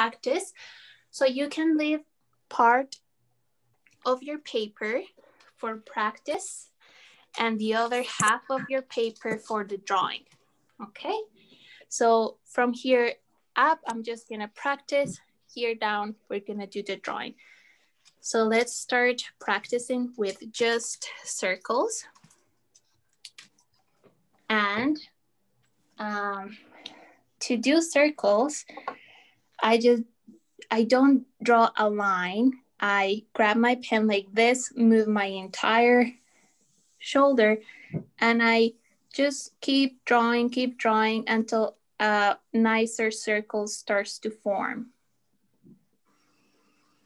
practice. So you can leave part of your paper for practice and the other half of your paper for the drawing. Okay, so from here up, I'm just gonna practice. Here down, we're gonna do the drawing. So let's start practicing with just circles. And to do circles, I don't draw a line. I grab my pen like this, move my entire shoulder, and I just keep drawing until a nicer circle starts to form.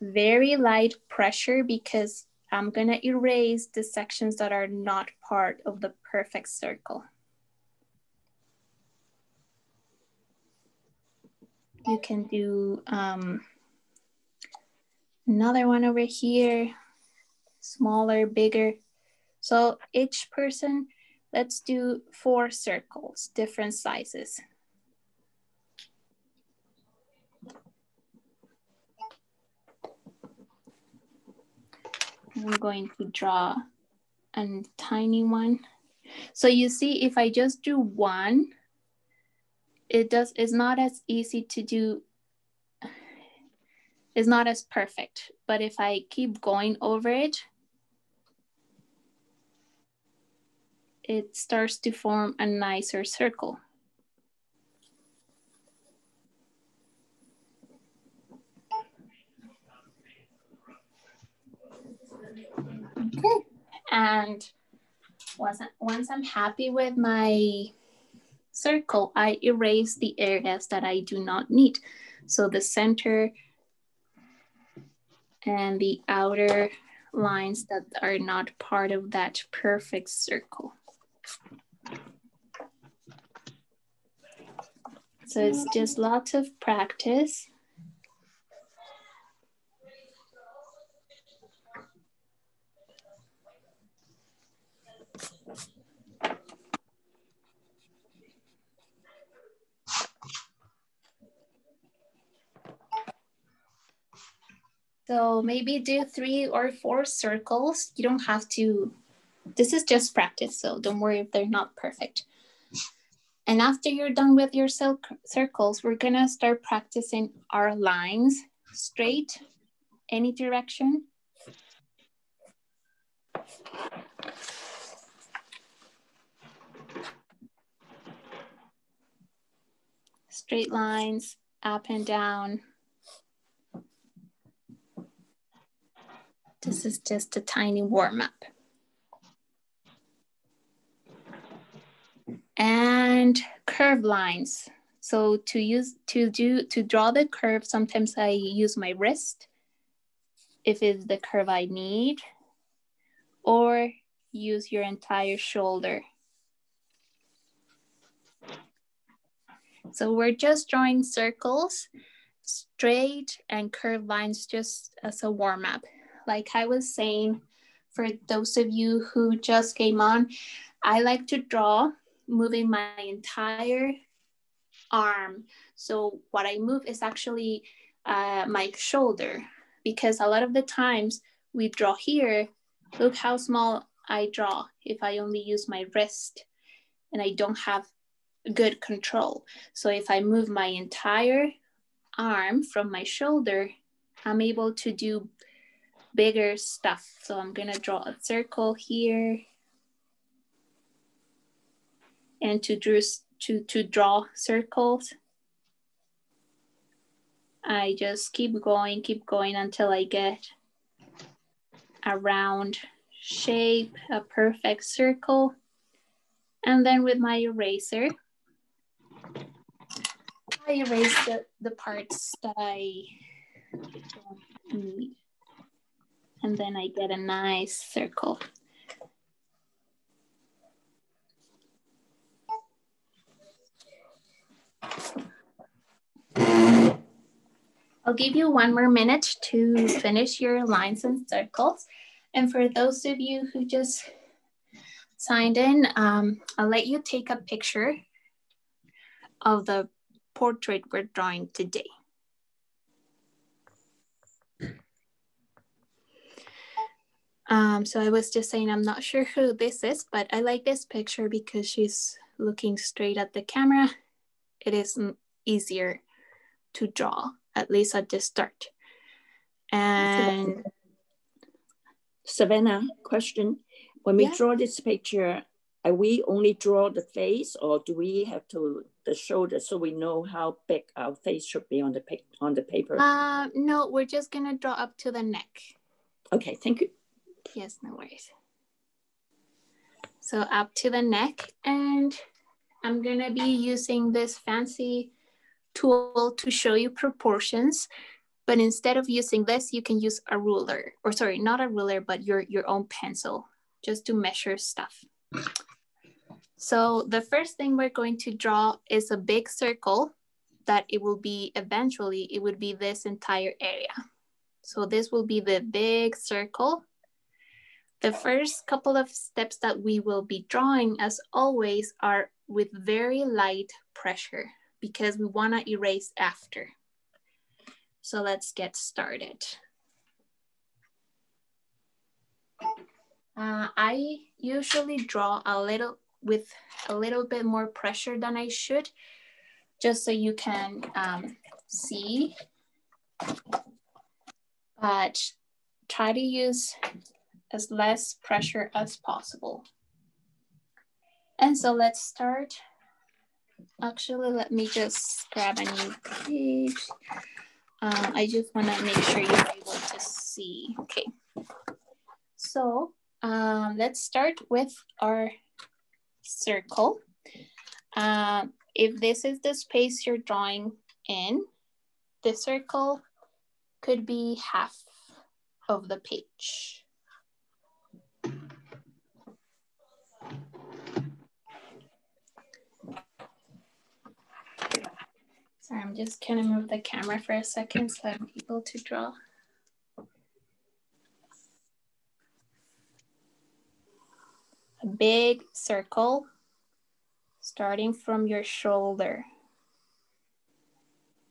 Very light pressure because I'm gonna erase the sections that are not part of the perfect circle. You can do another one over here, smaller, bigger. So each person, let's do 4 circles, different sizes. I'm going to draw a tiny one. So you see, if I just do one, it's not as easy to do, it's not as perfect. But if I keep going over it, it starts to form a nicer circle. Okay, and once I'm happy with my circle, I erase the areas that I do not need. So the center and the outer lines that are not part of that perfect circle. So it's just lots of practice. So maybe do 3 or 4 circles. You don't have to, this is just practice, so don't worry if they're not perfect. And after you're done with your circles, we're gonna start practicing our lines, straight, any direction. Straight lines, up and down. This is just a tiny warm-up. And curve lines. So to draw the curve, sometimes I use my wrist if it's the curve I need, or use your entire shoulder. So we're just drawing circles, straight and curved lines just as a warm-up. Like I was saying, for those of you who just came on, I like to draw moving my entire arm. So what I move is actually my shoulder, because a lot of the times we draw here, look how small I draw if I only use my wrist and I don't have good control. So if I move my entire arm from my shoulder, I'm able to do bigger stuff. So I'm gonna draw a circle here. And to draw circles, I just keep going until I get a round shape, a perfect circle. And then with my eraser, I erase the parts that I don't need. And then I get a nice circle. I'll give you 1 more minute to finish your lines and circles. And for those of you who just signed in, I'll let you take a picture of the portrait we're drawing today. So I was just saying, I'm not sure who this is, but I like this picture because she's looking straight at the camera. It is easier to draw, at least at the start. And Savannah, question. When we draw this picture, are we only draw the face, or do we have to the shoulder so we know how big our face should be on the paper? No, we're just gonna draw up to the neck. Okay, thank you. Yes, no worries. So up to the neck, and I'm gonna be using this fancy tool to show you proportions. But instead of using this, you can use a ruler, or sorry, not a ruler, but your own pencil, just to measure stuff. So the first thing we're going to draw is a big circle that it will be eventually, it would be this entire area. So this will be the big circle. The first couple of steps that we will be drawing, as always, are with very light pressure because we want to erase after. So let's get started. I usually draw with a little bit more pressure than I should, just so you can see. But try to use as less pressure as possible. And so let's start. Actually, let me just grab a new page. I just want to make sure you're able to see. Okay. So let's start with our circle. If this is the space you're drawing in, the circle could be half of the page. Sorry, I'm just gonna move the camera for a second so I'm able to draw. A big circle starting from your shoulder.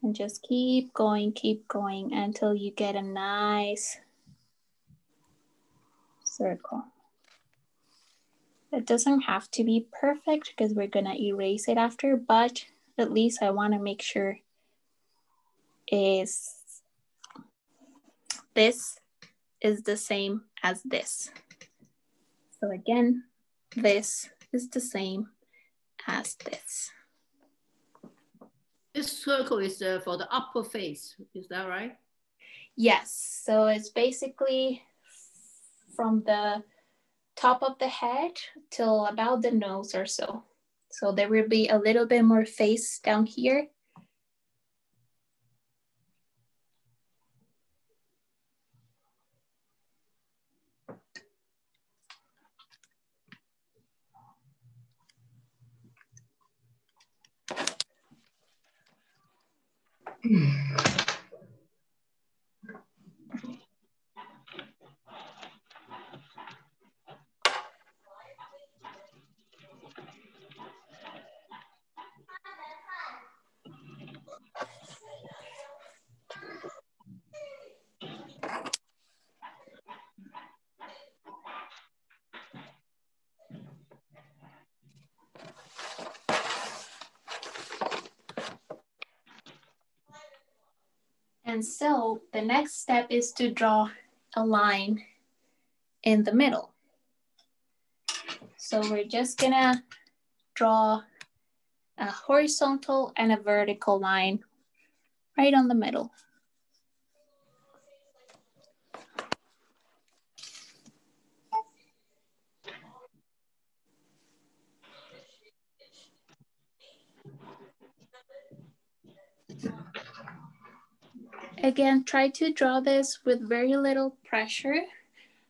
And just keep going until you get a nice circle. It doesn't have to be perfect because we're gonna erase it after, but at least I wanna make sure this is the same as this. So again, this is the same as this. This circle is for the upper face, is that right? Yes, so it's basically from the top of the head till about the nose or so. So there will be a little bit more face down here. And so the next step is to draw a line in the middle. So we're just gonna draw a horizontal and a vertical line right on the middle. Again, try to draw this with very little pressure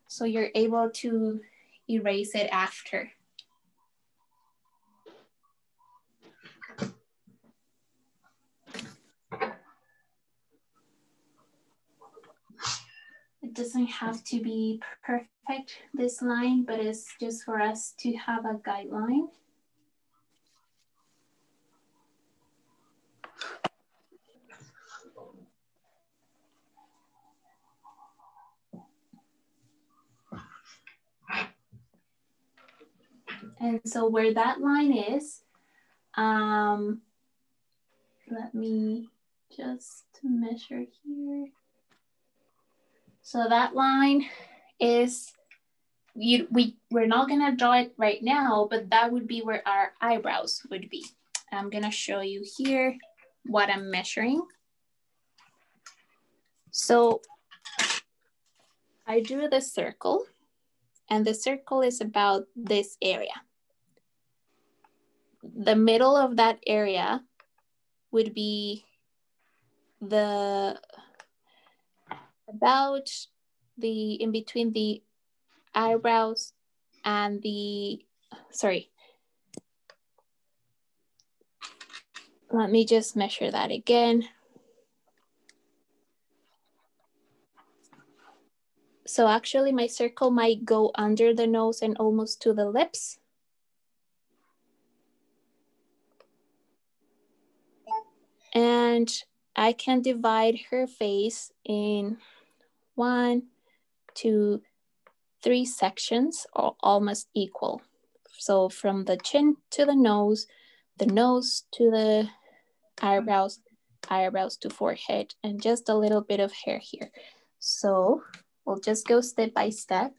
so you're able to erase it after. It doesn't have to be perfect, this line, but it's just for us to have a guideline. And so where that line is, let me just measure here. So that line is, we're not gonna draw it right now, but that would be where our eyebrows would be. I'm gonna show you here what I'm measuring. So I drew the circle, and the circle is about this area. The middle of that area would be in between the eyebrows and let me just measure that again. So actually my circle might go under the nose and almost to the lips. And I can divide her face in 1, 2, 3 sections, or almost equal. So from the chin to the nose to the eyebrows, eyebrows to forehead, and just a little bit of hair here. So we'll just go step by step.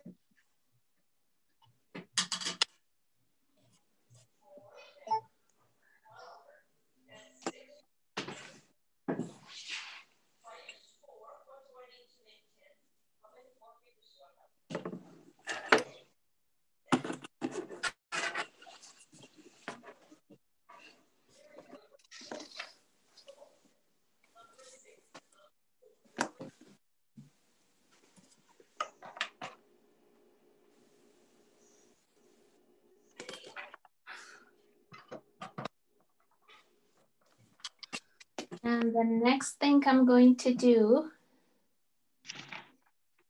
And the next thing I'm going to do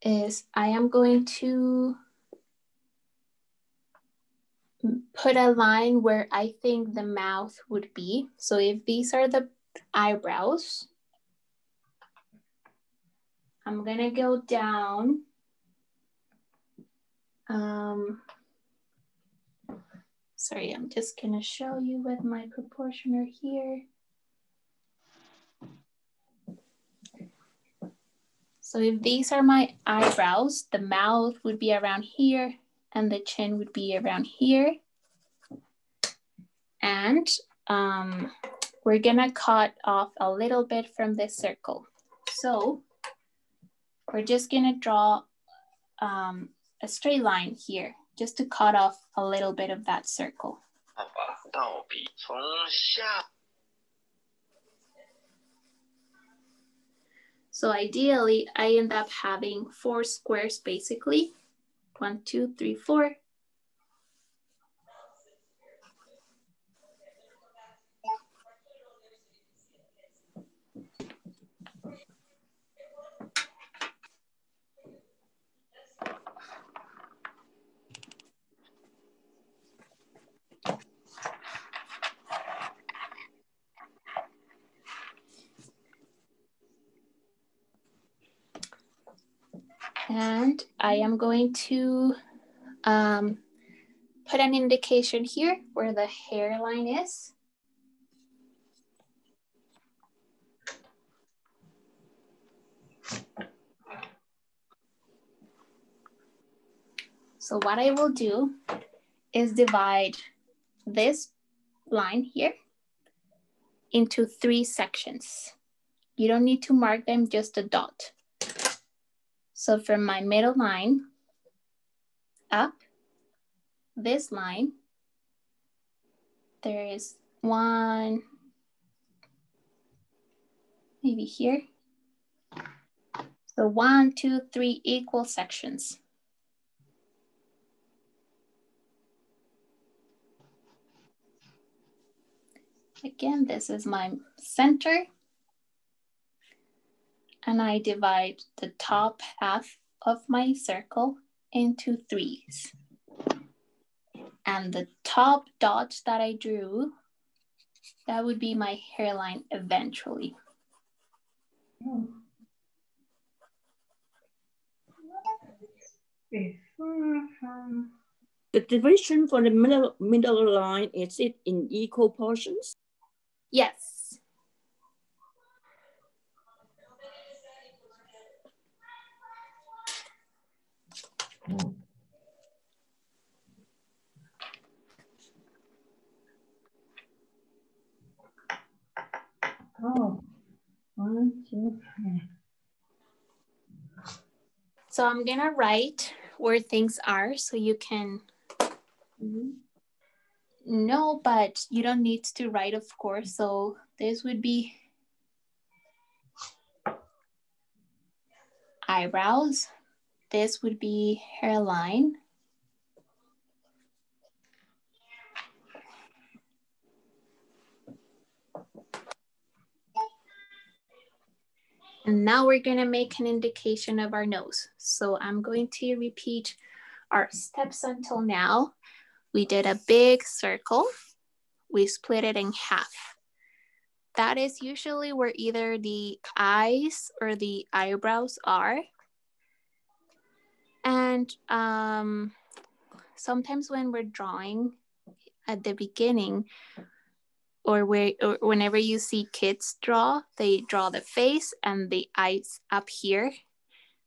is I am going to put a line where I think the mouth would be. So if these are the eyebrows, I'm gonna go down. Sorry, I'm just gonna show you with my proportioner here. So if these are my eyebrows, the mouth would be around here and the chin would be around here. And we're gonna cut off a little bit from this circle. So we're just gonna draw a straight line here, just to cut off a little bit of that circle. So ideally, I end up having 4 squares basically. 1, 2, 3, 4. And I am going to put an indication here where the hairline is. So what I will do is divide this line here into 3 sections. You don't need to mark them, just a dot. So from my middle line up, this line, there is 1, maybe here. So 1, 2, 3 equal sections. Again, this is my center. And I divide the top half of my circle into 3s. And the top dot that I drew, that would be my hairline eventually. The division for the middle line, is it in equal portions? Yes. Oh, 1, 2, 3. So I'm gonna write where things are so you can know, but you don't need to write, of course. So this would be eyebrows. This would be hairline. And now we're gonna make an indication of our nose. So I'm going to repeat our steps until now. We did a big circle. We split it in half. That is usually where either the eyes or the eyebrows are. And sometimes when we're drawing at the beginning, or whenever you see kids draw, they draw the face and the eyes up here.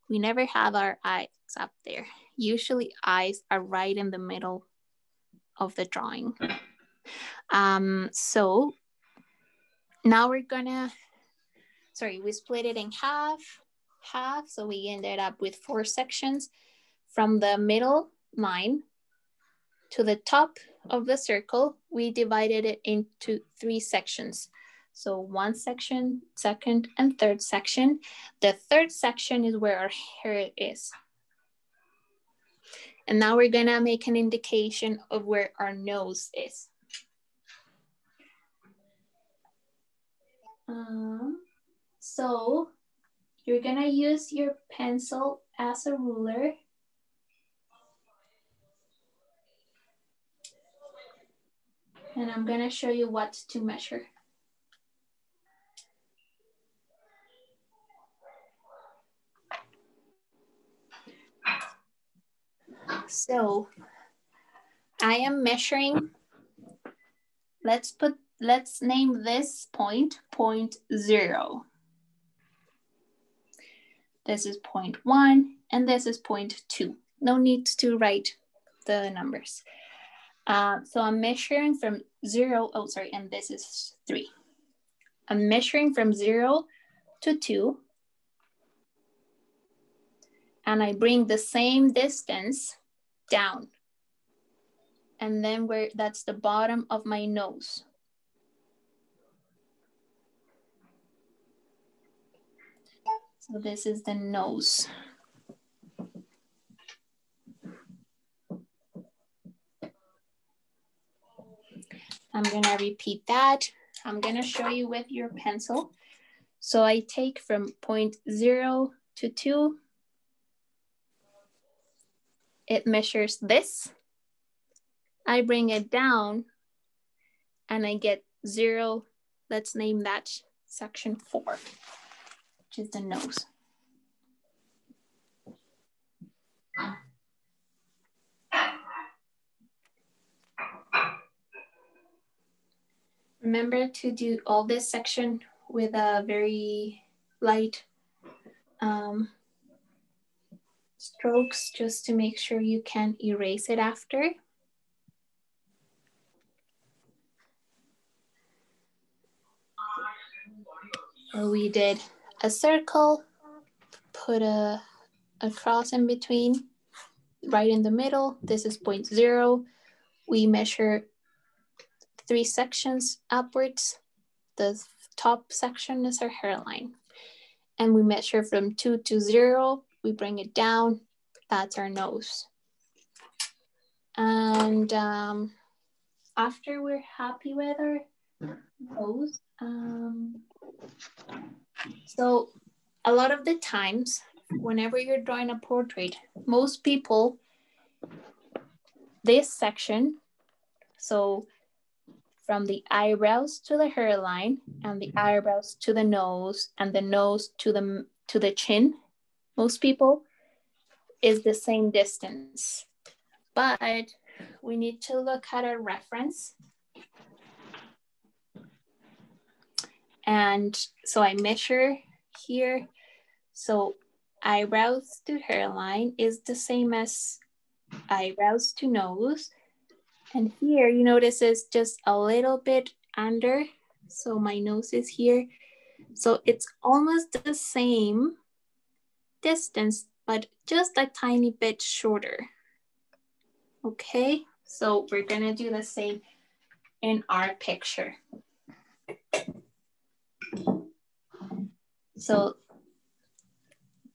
We never have our eyes up there. Usually eyes are right in the middle of the drawing. So now we're gonna, we split it in half, so we ended up with 4 sections. From the middle line to the top of the circle, we divided it into 3 sections. So 1 section, 2nd, and 3rd section. The 3rd section is where our hair is. And now we're gonna make an indication of where our nose is. So you're gonna use your pencil as a ruler. And I'm gonna show you what to measure. So I am measuring, let's name this point 0. This is 0.1 and this is 0.2. No need to write the numbers. So I'm measuring from 0, and this is 3. I'm measuring from 0 to 2. And I bring the same distance down. And then that's the bottom of my nose. So this is the nose. I'm gonna repeat that. I'm gonna show you with your pencil. So I take from 0 to 2. It measures this. I bring it down and I get 0. Let's name that section 4, which is the nose. Remember to do all this section with a very light strokes, just to make sure you can erase it after. So we did a circle, put a cross in between, right in the middle. This is 0. We measure 3 sections upwards. The top section is our hairline. And we measure from 2 to 0. We bring it down. That's our nose. And after we're happy with our nose, so a lot of the times, whenever you're drawing a portrait, most people, this section, so from the eyebrows to the hairline, and the eyebrows to the nose, and the nose to the chin, most people is the same distance. But we need to look at our reference. And so I measure here. So eyebrows to hairline is the same as eyebrows to nose. And here you notice it's just a little bit under. So my nose is here. So it's almost the same distance, but just a tiny bit shorter. Okay, so we're gonna do the same in our picture. So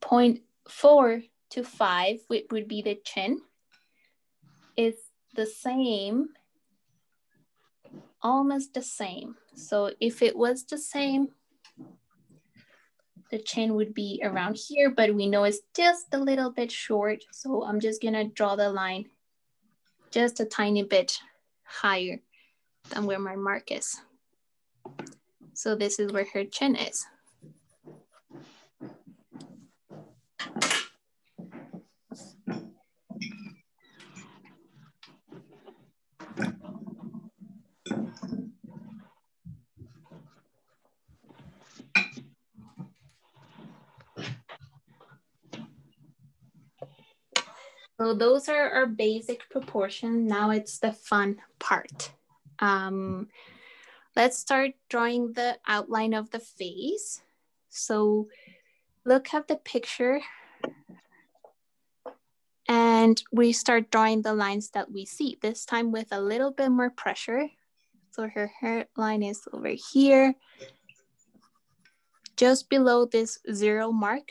0.4 to 5 would be the chin. It's the same, almost the same. So if it was the same, the chin would be around here, but we know it's just a little bit short. So I'm just gonna draw the line just a tiny bit higher than where my mark is. So this is where her chin is. So those are our basic proportions. Now it's the fun part. Let's start drawing the outline of the face. So look at the picture and we start drawing the lines that we see, this time with a little bit more pressure. So her hairline is over here, just below this 0 mark.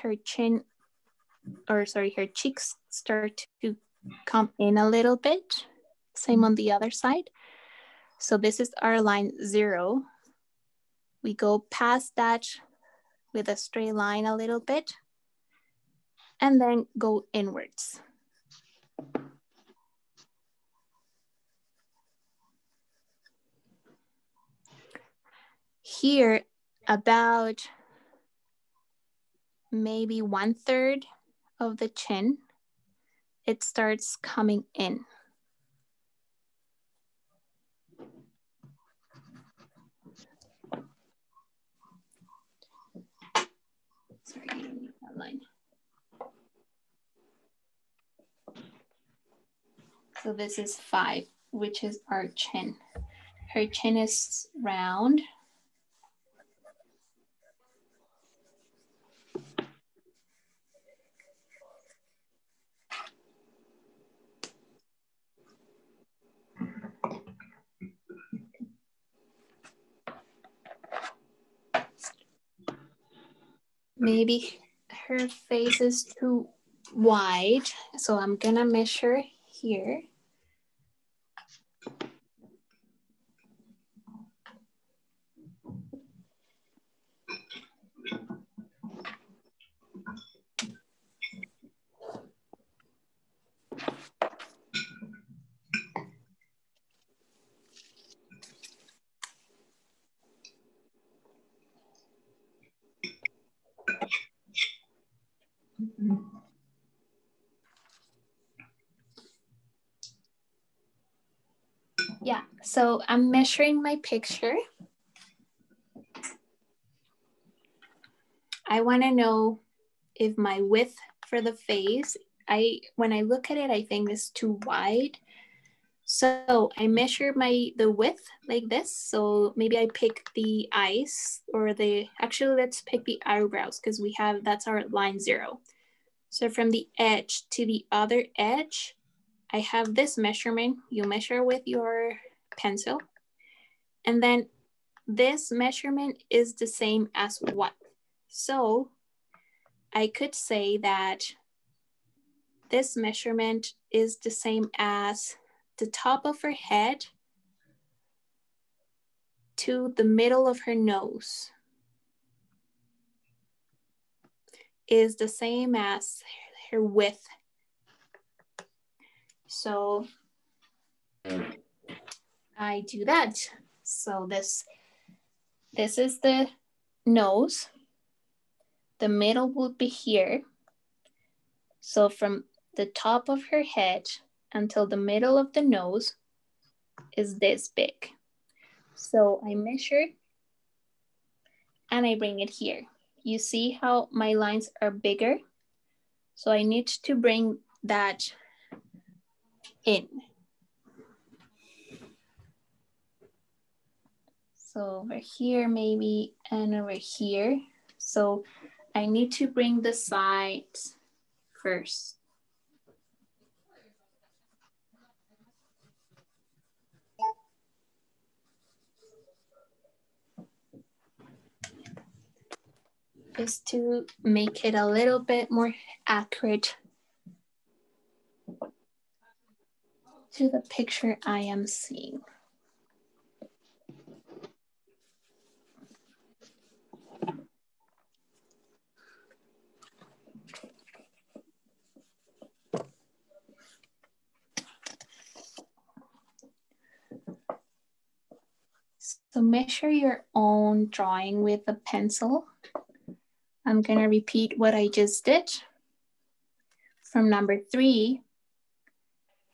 Her cheeks start to come in a little bit. Same on the other side. So this is our line 0. We go past that with a straight line a little bit and then go inwards. Here, about maybe 1/3 of the chin, it starts coming in. Sorry, I don't need that line. So this is 5, which is our chin. Her chin is round. Maybe her face is too wide, so I'm gonna measure here. Yeah, so I'm measuring my picture. I want to know if my width for the face, when I look at it, I think it's too wide. So I measure the width like this. So maybe I pick the eyes actually let's pick the eyebrows because that's our line 0. So from the edge to the other edge, I have this measurement. You measure with your pencil. And then this measurement is the same as what? So I could say that this measurement is the same as the top of her head to the middle of her nose is the same as her width. So I do that. So this is the nose. The middle would be here. So from the top of her head until the middle of the nose is this big. So I measure and I bring it here. You see how my lines are bigger? So I need to bring that in. So over here maybe, and over here. So I need to bring the sides first. Just to make it a little bit more accurate to the picture I am seeing. So measure your own drawing with a pencil. I'm gonna repeat what I just did from number 3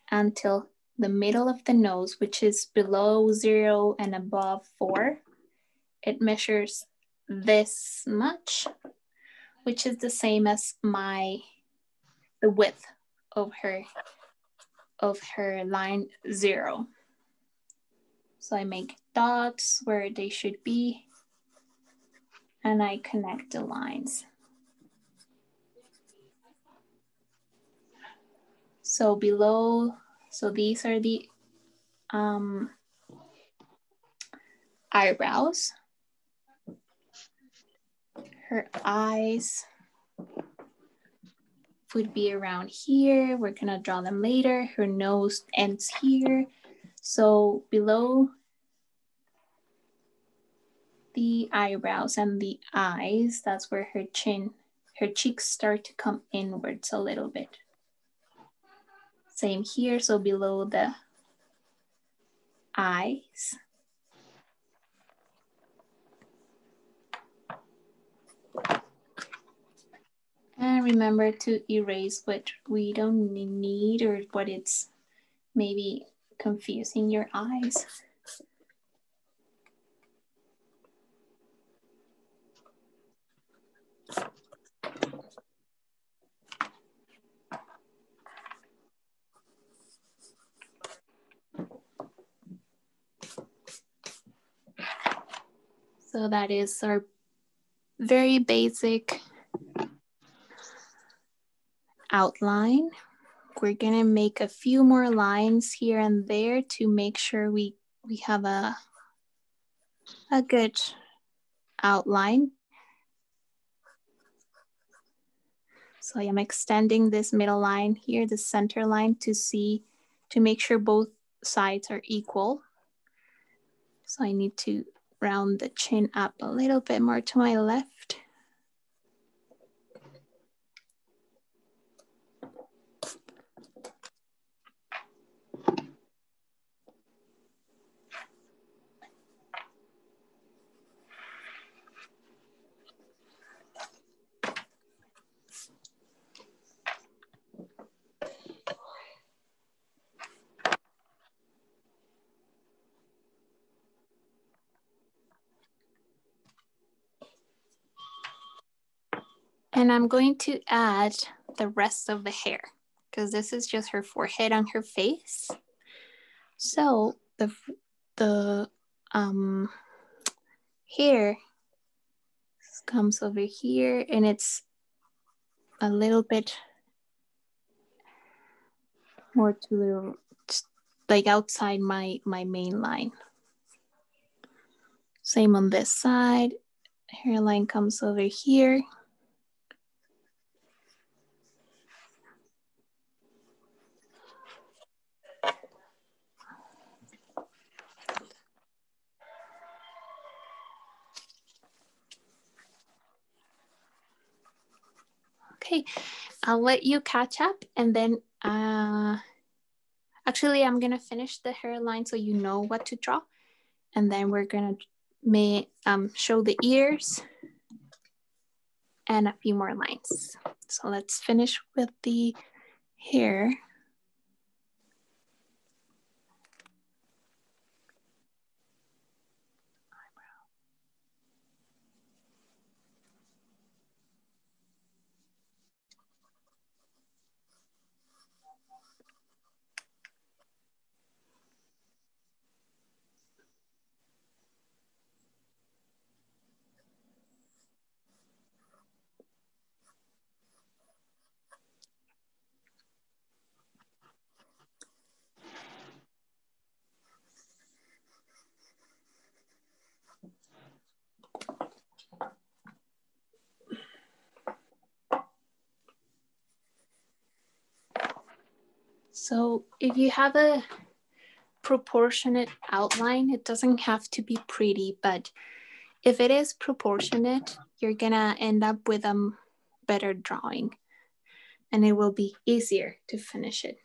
until the middle of the nose, which is below 0 and above 4. It measures this much, which is the same as the width of her line 0. So I make dots where they should be, and I connect the lines. So below, so these are the eyebrows. Her eyes would be around here. We're gonna draw them later. Her nose ends here. So below the eyebrows and the eyes, that's where her cheeks start to come inwards a little bit. Same here, so below the eyes. And remember to erase what we don't need or what it's maybe confusing your eyes. So that is our very basic outline. We're gonna make a few more lines here and there to make sure we have a good outline. So I am extending this middle line here, the center line, to make sure both sides are equal. So I need to round the chin up a little bit more to my left. And I'm going to add the rest of the hair because this is just her forehead and her face. So the hair comes over here and it's a little bit more to the, like outside my main line. Same on this side. Hairline comes over here. Okay, I'll let you catch up and then actually I'm gonna finish the hairline so you know what to draw, and then we're gonna show the ears and a few more lines. So let's finish with the hair. So if you have a proportionate outline, it doesn't have to be pretty, but if it is proportionate, you're gonna end up with a better drawing and it will be easier to finish it.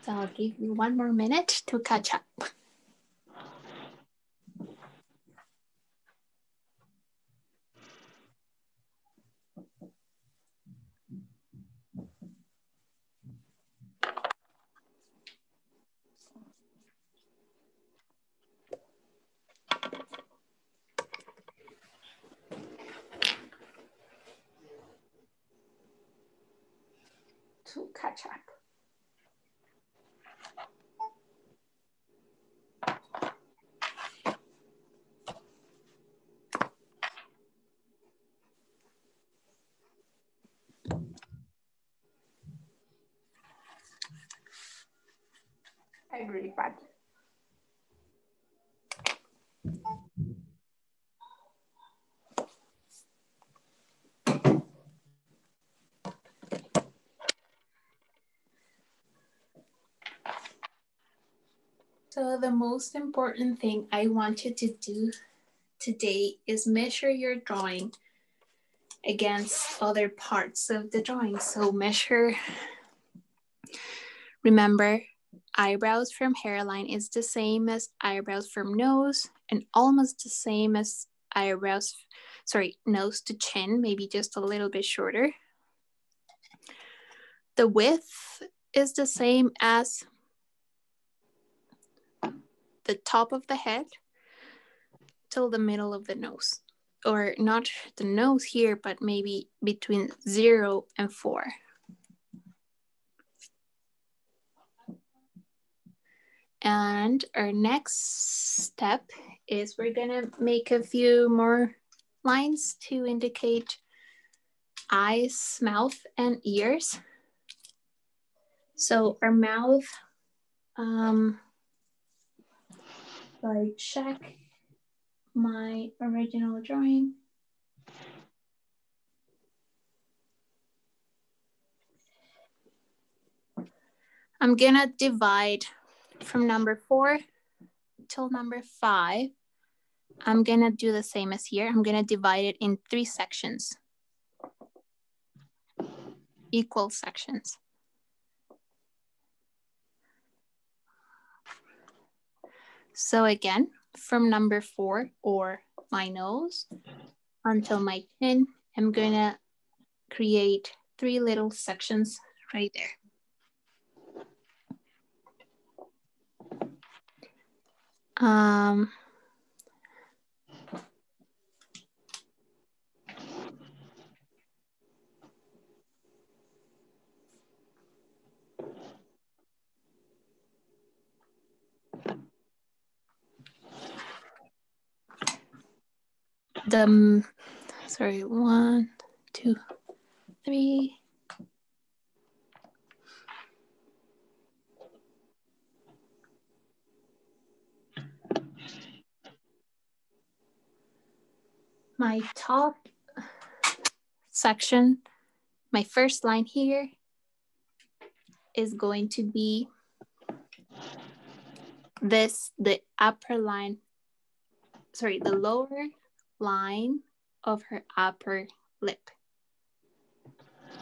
So I'll give you 1 more minute to catch up. I'm really bad. So the most important thing I want you to do today is measure your drawing against other parts of the drawing. So remember, eyebrows from hairline is the same as eyebrows from nose and almost the same as nose to chin, maybe just a little bit shorter. The width is the same as the top of the head till the middle of the nose. Or not the nose here, but maybe between 0 and 4. And our next step is we're gonna make a few more lines to indicate eyes, mouth, and ears. So our mouth, I check my original drawing. I'm gonna divide from number 4 till number 5. I'm gonna do the same as here. I'm gonna divide it in 3 sections, equal sections. So again, from number 4 or my nose until my chin, I'm gonna create 3 little sections right there. Sorry, 1, 2, 3. My top section, my first line here is going to be the lower line of her upper lip.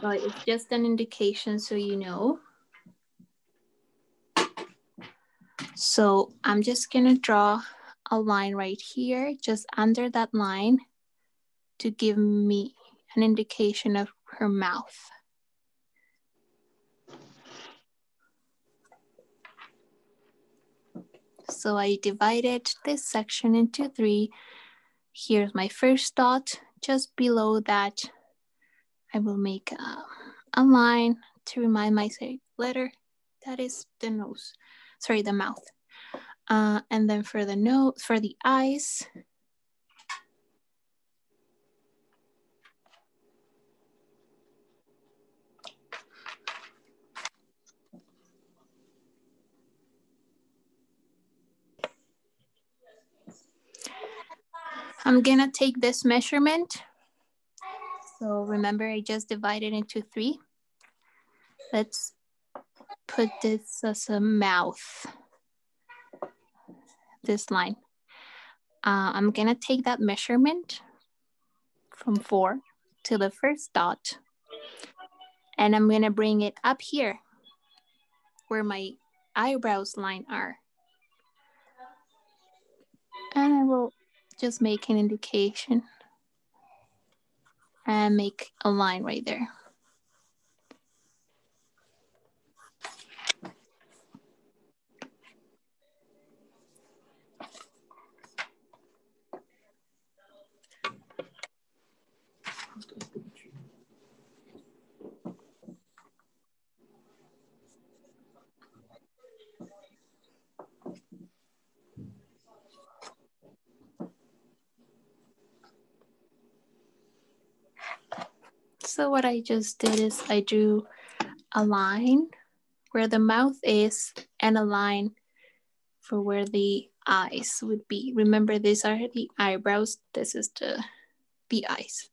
So it's just an indication so you know. So I'm just gonna draw a line right here, just under that line, to give me an indication of her mouth. So I divided this section into 3. Here's my first dot. Just below that, I will make a line to remind myself letter. That is the nose, sorry, the mouth. And then for the nose, for the eyes, I'm gonna take this measurement. So remember, I just divided into 3. Let's put this as a mouth, this line. I'm gonna take that measurement from 4 to the first dot, and I'm gonna bring it up here where my eyebrows line are. And I will just make an indication and make a line right there. So what I just did is I drew a line where the mouth is and a line for where the eyes would be. Remember, these are the eyebrows. This is the eyes.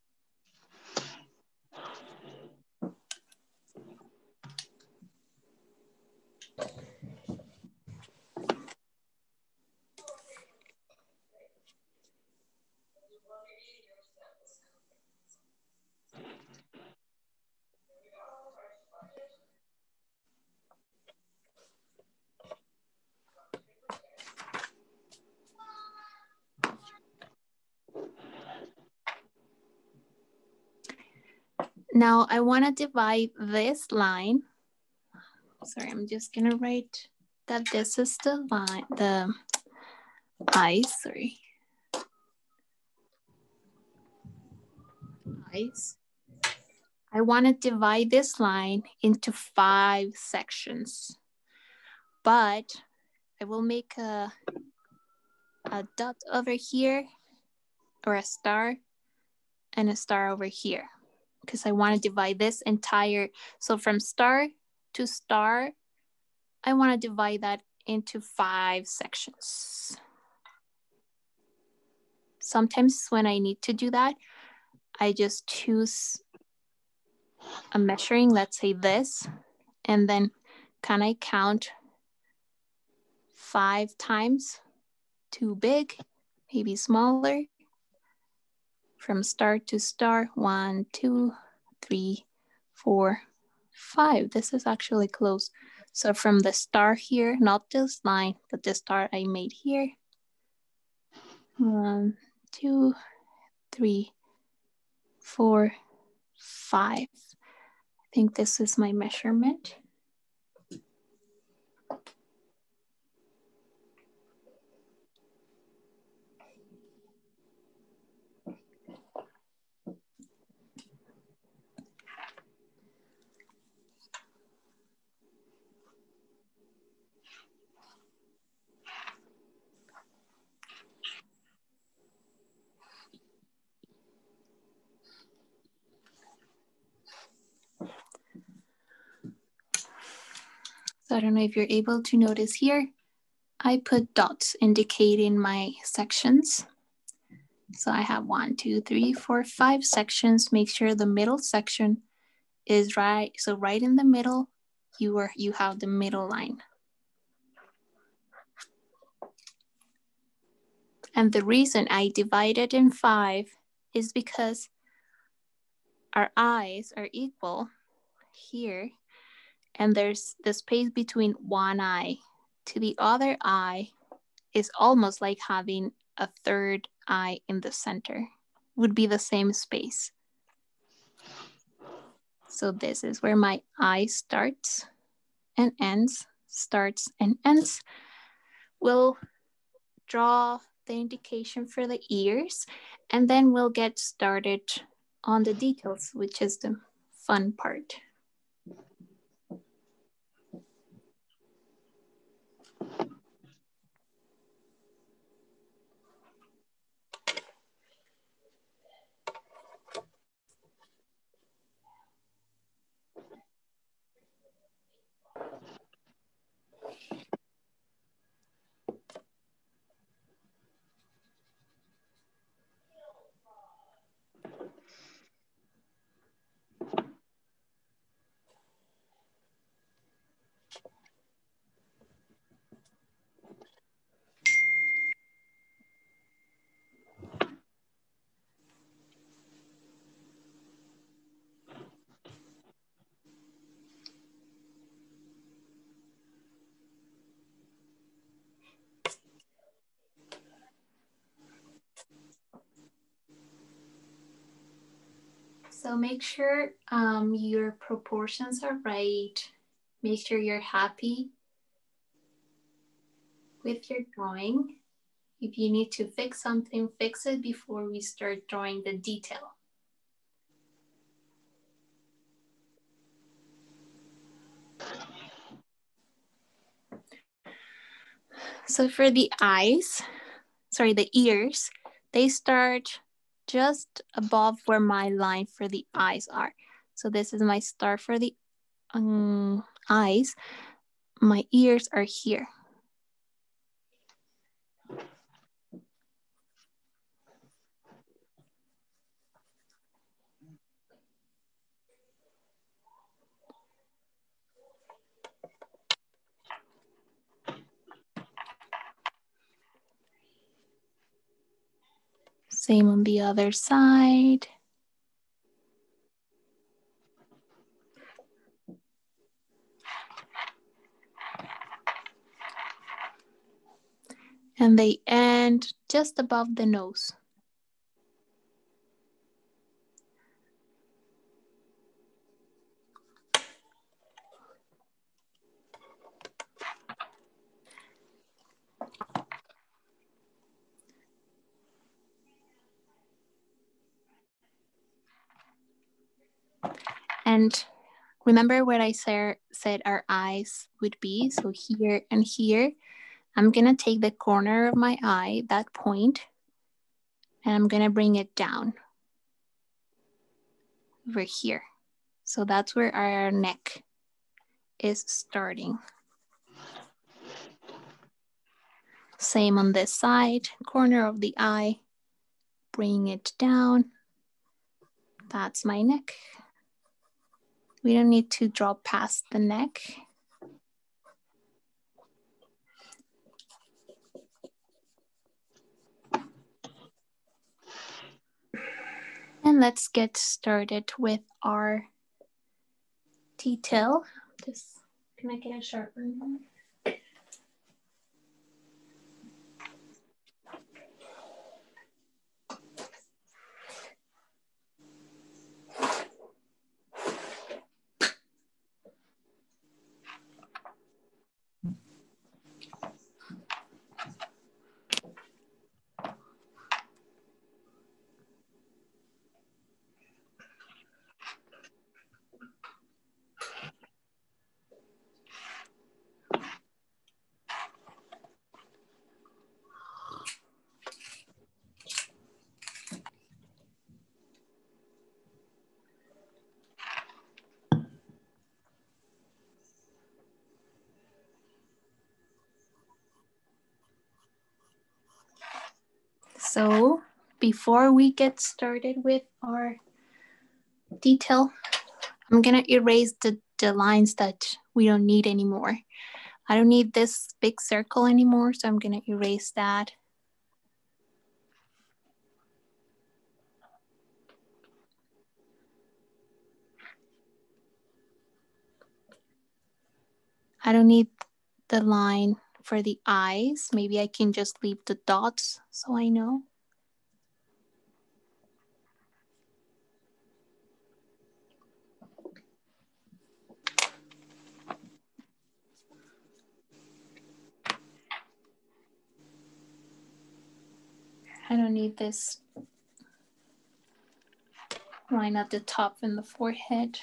Now I want to divide this line. Sorry, I'm just gonna write that this is the line, the eyes, sorry. Eyes. I want to divide this line into 5 sections, but I will make a dot over here, or a star, and a star over here, because I want to divide this entire, so from star to star, I want to divide that into 5 sections. Sometimes when I need to do that, I just choose a measuring, let's say this, and then can I count 5 times? Too big, maybe smaller. From star to star, 1, 2, 3, 4, 5. This is actually close. So from the star here, not this line, but the star I made here. 1, 2, 3, 4, 5. I think this is my measurement. So I don't know if you're able to notice here, I put dots indicating my sections. So I have 1, 2, 3, 4, 5 sections. Make sure the middle section is right. So right in the middle, you have the middle line. And the reason I divided in 5 is because our eyes are equal here, and there's the space between one eye to the other eye is almost like having a third eye in the center. Would be the same space. So this is where my eye starts and ends, starts and ends. We'll draw the indication for the ears, and then we'll get started on the details, which is the fun part. So make sure your proportions are right. Make sure you're happy with your drawing. If you need to fix something, fix it before we start drawing the detail. So for the the ears, they start just above where my line for the eyes are. So this is my start for the eyes. My ears are here. Same on the other side. And they end just above the nose. And remember what I said our eyes would be? So here and here, I'm going to take the corner of my eye, that point, and I'm going to bring it down over here. So that's where our neck is starting. Same on this side, corner of the eye, bring it down. That's my neck. We don't need to draw past the neck. And let's get started with our detail. Can I get a sharpener? So before we get started with our detail, I'm gonna erase the lines that we don't need anymore. I don't need this big circle anymore, so I'm gonna erase that. I don't need the line for the eyes. Maybe I can just leave the dots so I know. I don't need this line at the top and the forehead.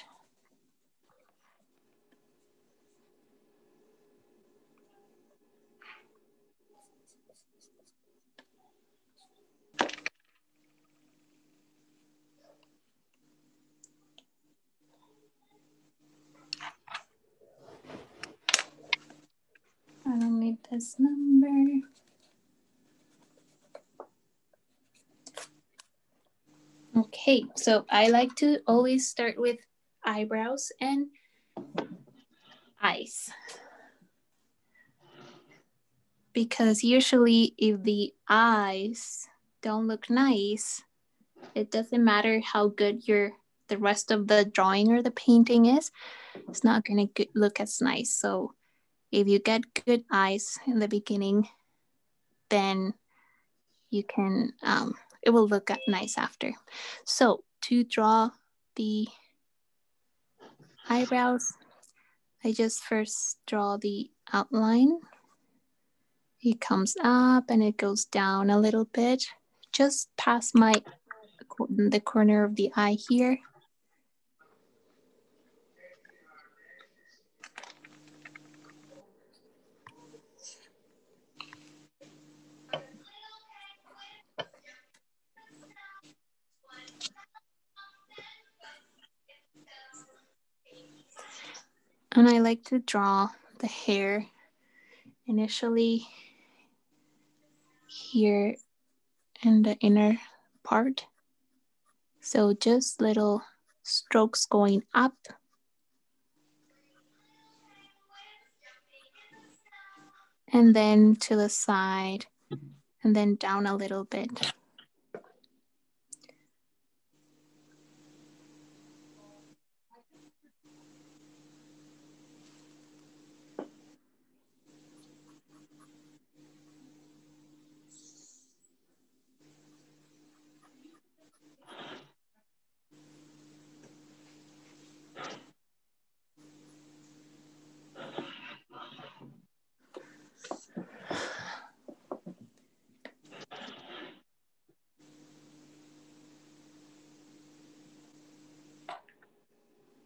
I don't need this number. Okay, so I like to always start with eyebrows and eyes. Because usually if the eyes don't look nice, it doesn't matter how good the rest of the drawing or the painting is, it's not going to look as nice. So if you get good eyes in the beginning, then you can, it will look nice after. So to draw the eyebrows, I just first draw the outline. It comes up and it goes down a little bit, just past the corner of the eye here. And I like to draw the hair initially here in the inner part. So just little strokes going up. And then to the side, and then down a little bit.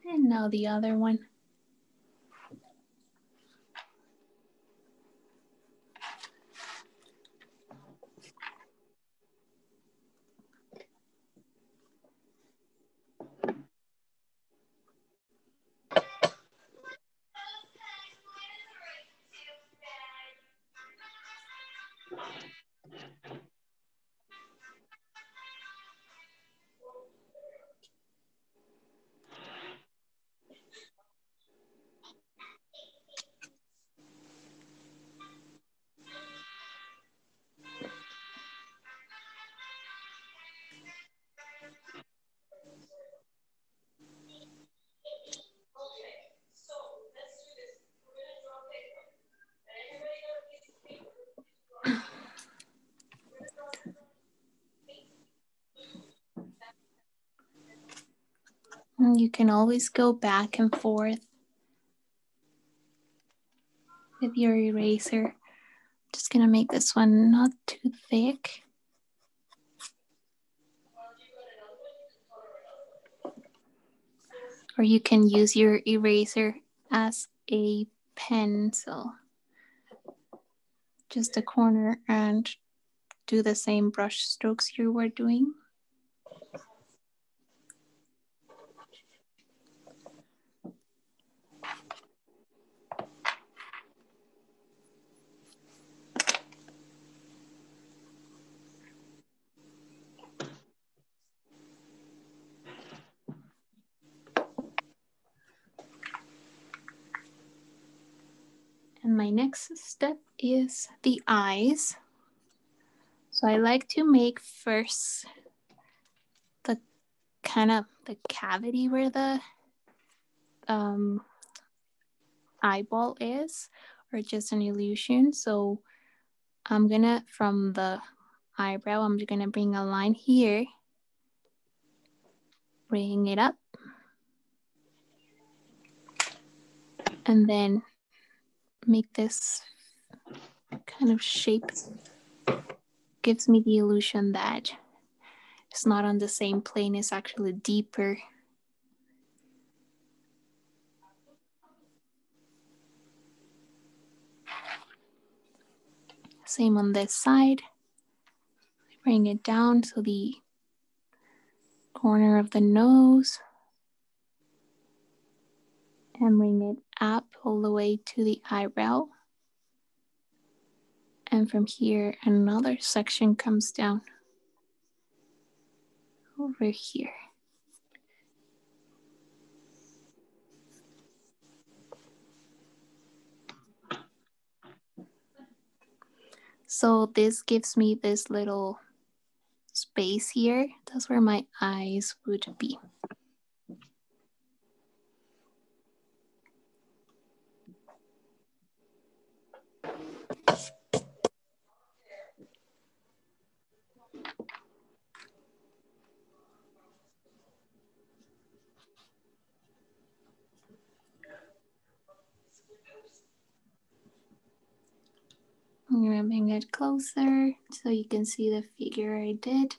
And now the other one. You can always go back and forth with your eraser. Just gonna make this one not too thick. Or you can use your eraser as a pencil. Just a corner and do the same brush strokes you were doing. And my next step is the eyes. So I like to make first the kind of the cavity where the eyeball is, or just an illusion. So I'm gonna, from the eyebrow, I'm gonna bring a line here, bring it up, and then make this kind of shape. Gives me the illusion that it's not on the same plane, it's actually deeper. Same on this side. Bring it down to the corner of the nose and bring it up all the way to the eyebrow. And from here, another section comes down over here. So this gives me this little space here. That's where my eyes would be. I'm gonna bring it closer so you can see the figure I did.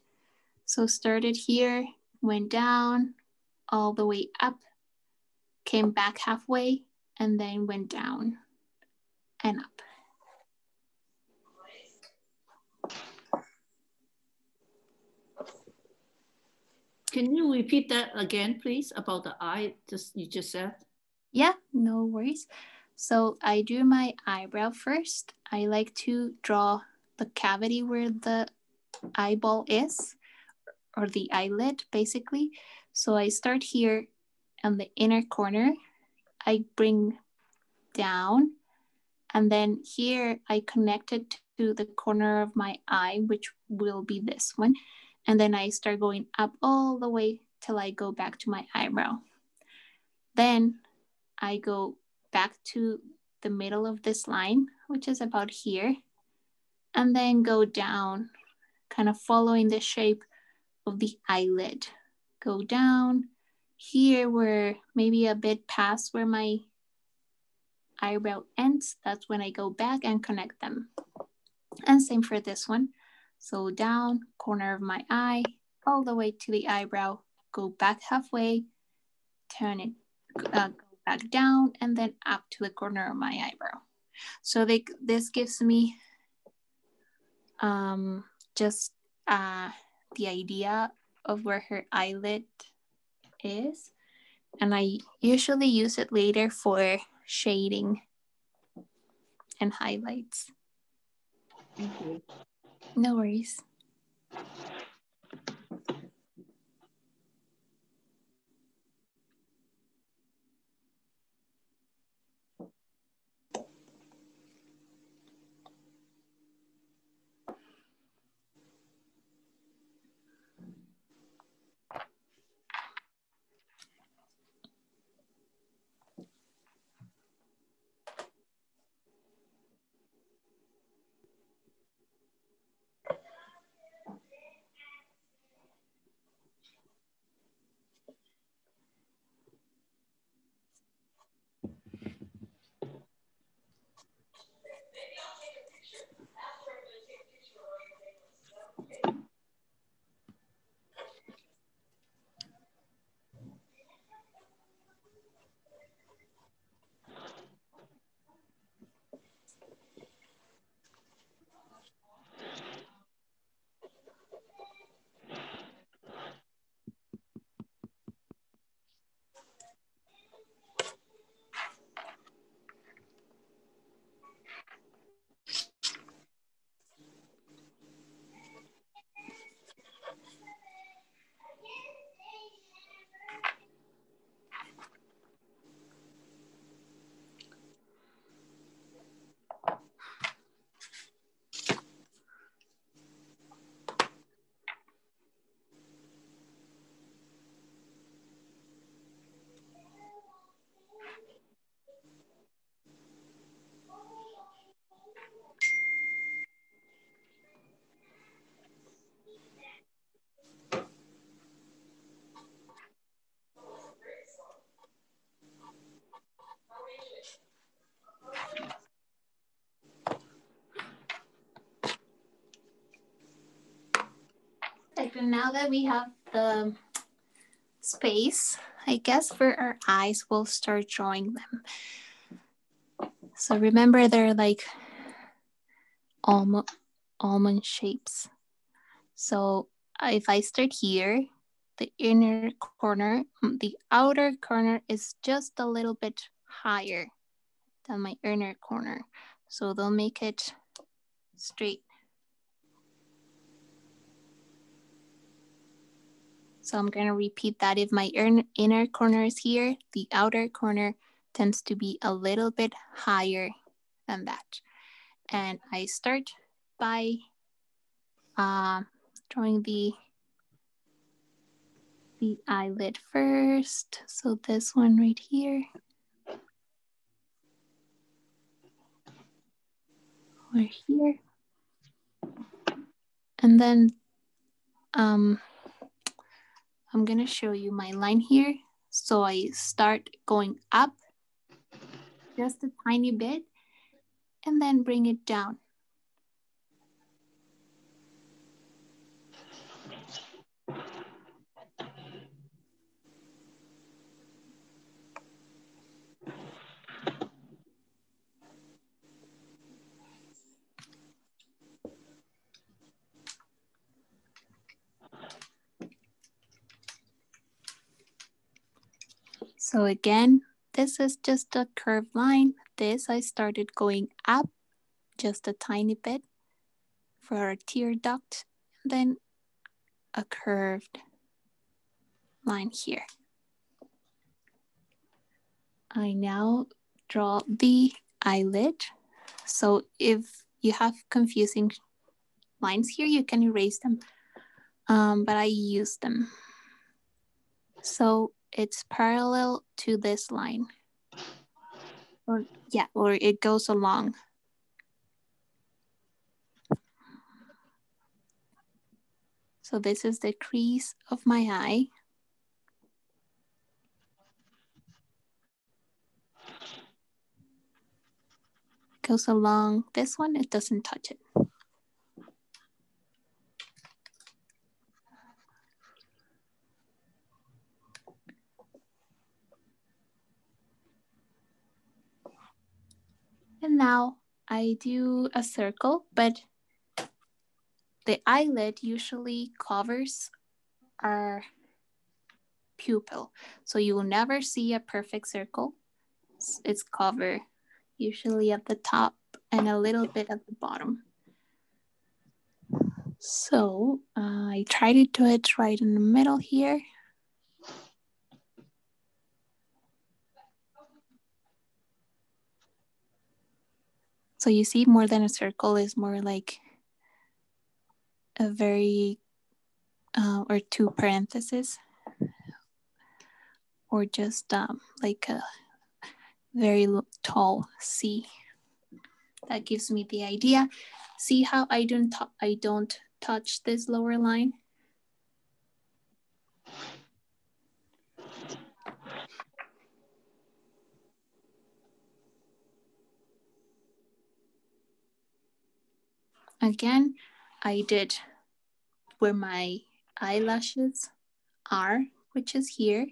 So started here, went down, all the way up, came back halfway, and then went down and up. Can you repeat that again, please, about the eye you just said? Yeah, no worries. So I do my eyebrow first. I like to draw the cavity where the eyeball is, or the eyelid, basically. So I start here on the inner corner. I bring down, and then here I connect it to the corner of my eye, which will be this one. And then I start going up all the way till I go back to my eyebrow. Then I go back to the middle of this line, which is about here, and then go down, kind of following the shape of the eyelid. Go down here where maybe a bit past where my eyebrow ends. That's when I go back and connect them. And same for this one. So down, corner of my eye, all the way to the eyebrow, go back halfway, turn it, go back down, and then up to the corner of my eyebrow. So this gives me just the idea of where her eyelid is. And I usually use it later for shading and highlights. Thank you. No worries. now that we have the space, I guess for our eyes, we'll start drawing them. So remember, they're like almond shapes. So if I start here, the inner corner, the outer corner is just a little bit higher than my inner corner. So they'll make it straight. So I'm going to repeat that. If my inner corner is here, the outer corner tends to be a little bit higher than that. And I start by drawing the eyelid first. So this one right here. Or here. And then I'm going to show you my line here. So I start going up just a tiny bit and then bring it down. So again, this is just a curved line. This I started going up just a tiny bit for our tear duct, and then a curved line here. I now draw the eyelid. So if you have confusing lines here, you can erase them, but I use them. So it's parallel to this line. Or it goes along. So this is the crease of my eye. Goes along this one, it doesn't touch it. And now I do a circle, but the eyelid usually covers our pupil. So you will never see a perfect circle. It's covered usually at the top and a little bit at the bottom. So I try to do it right in the middle here. So you see, more than a circle is more like a very, or two parentheses, or just like a very tall C. That gives me the idea. See how I don't touch this lower line? Again, I did where my eyelashes are, which is here.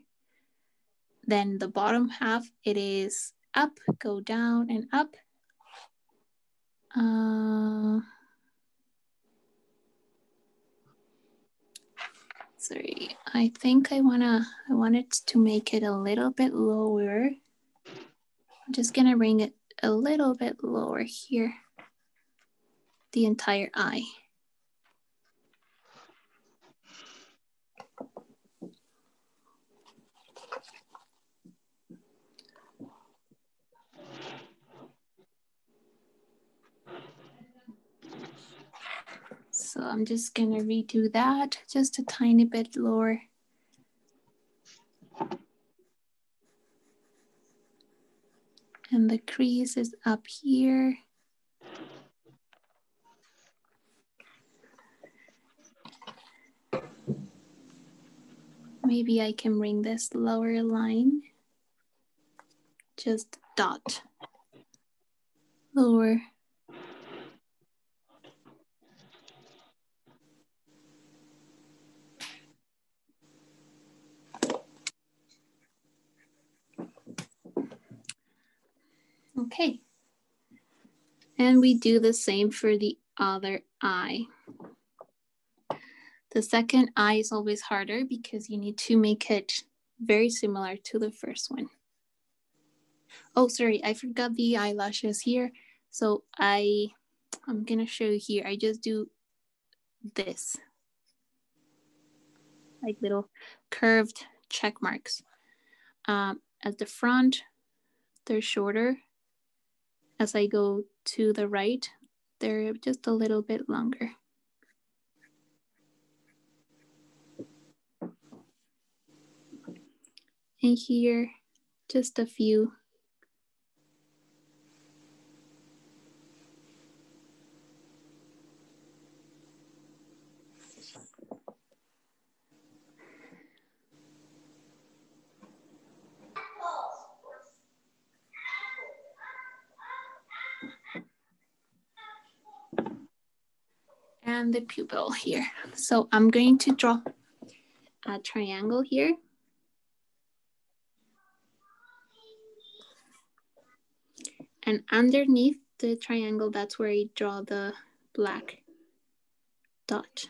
Then the bottom half, it is up, go down and up. Sorry, I think I wanted to make it a little bit lower. I'm just gonna bring it a little bit lower here. The entire eye. So I'm just gonna redo that just a tiny bit lower. And the crease is up here. Maybe I can bring this lower line. Just dot. Lower. Okay. And we do the same for the other eye. The second eye is always harder because you need to make it very similar to the first one. Oh, sorry, I forgot the eyelashes here. So I'm gonna show you here. I just do this, like little curved check marks. At the front, they're shorter. As I go to the right, they're just a little bit longer. And here, just a few. And the pupil here. So I'm going to draw a triangle here. And underneath the triangle, that's where I draw the black dot.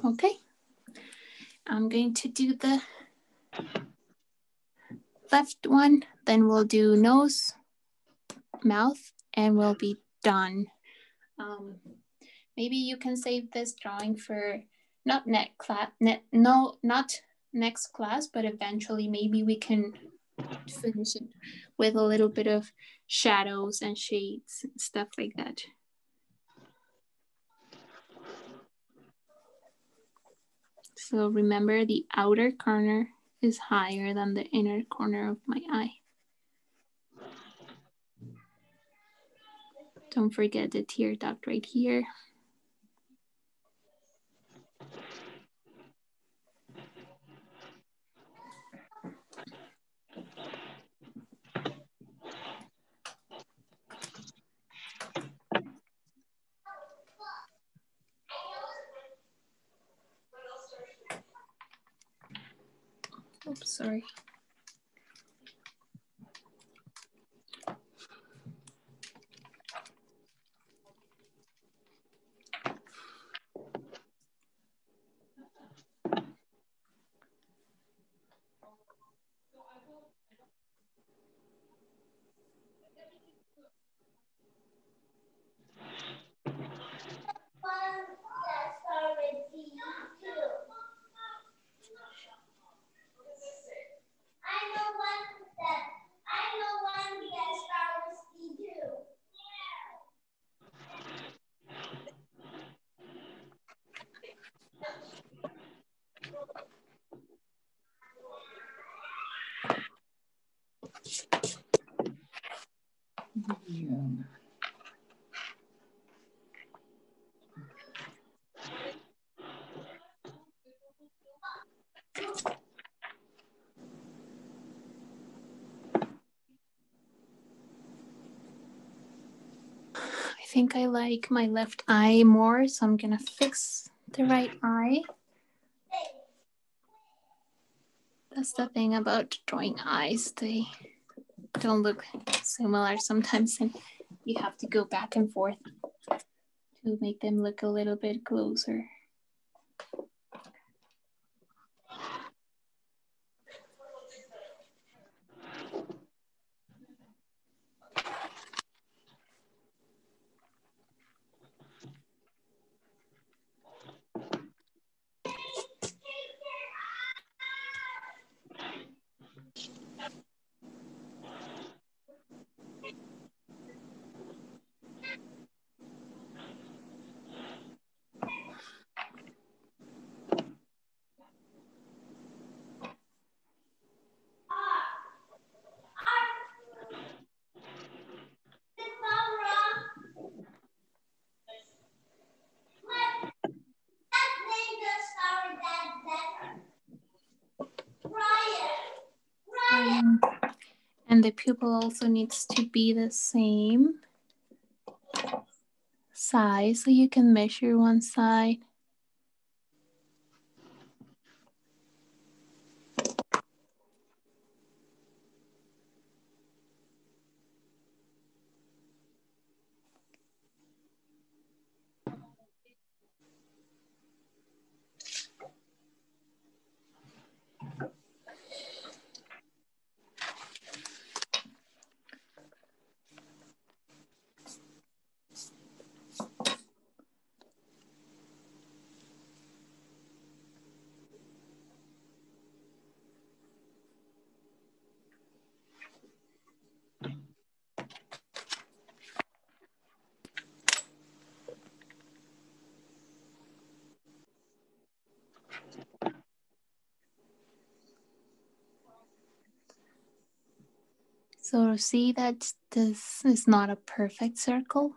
Okay, I'm going to do the left one, then we'll do nose, mouth, and we'll be done. Maybe you can save this drawing for not next class, but eventually maybe we can finish it with a little bit of shadows and shades and stuff like that. So remember, the outer corner is higher than the inner corner of my eye. Don't forget the tear duct right here. Oops, sorry. I think I like my left eye more, so I'm gonna fix the right eye. That's the thing about drawing eyes. They don't look similar sometimes, and you have to go back and forth to make them look a little bit closer. And the pupil also needs to be the same size, so you can measure one side. So see that this is not a perfect circle.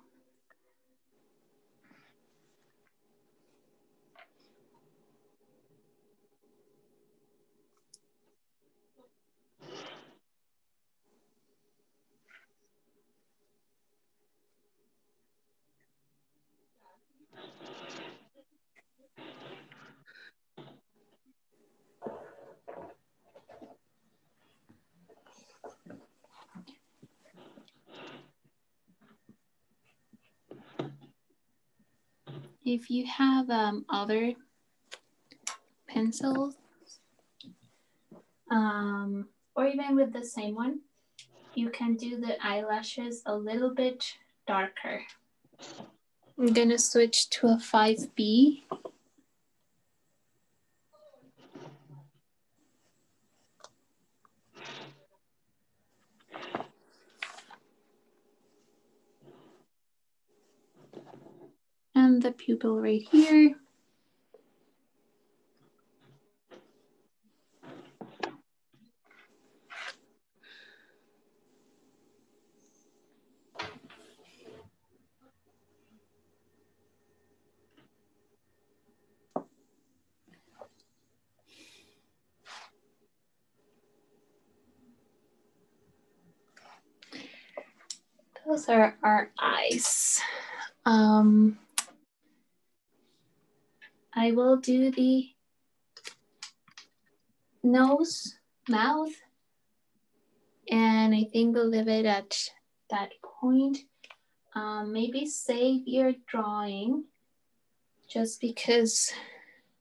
If you have other pencils, or even with the same one, you can do the eyelashes a little bit darker. I'm gonna switch to a 5B. And the pupil right here. Those are our eyes. I will do the nose, mouth, and I think we'll leave it at that point. Maybe save your drawing just because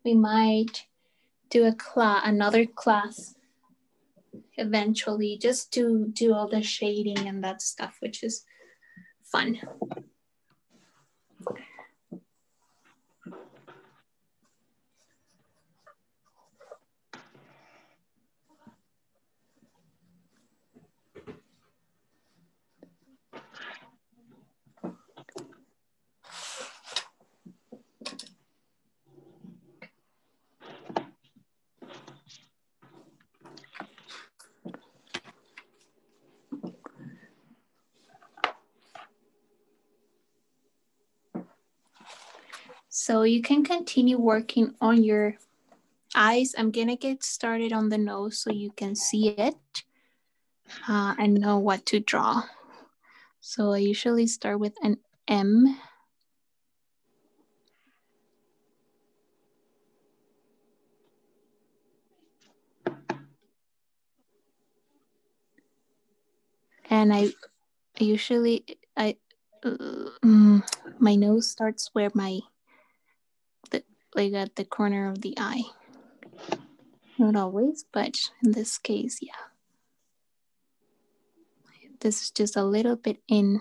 we might do another class eventually, just to do all the shading and that stuff, which is fun. So you can continue working on your eyes. I'm gonna get started on the nose so you can see it and know what to draw. So I usually start with an M. And I usually, my nose starts where like at the corner of the eye. Not always, but in this case, yeah. This is just a little bit in.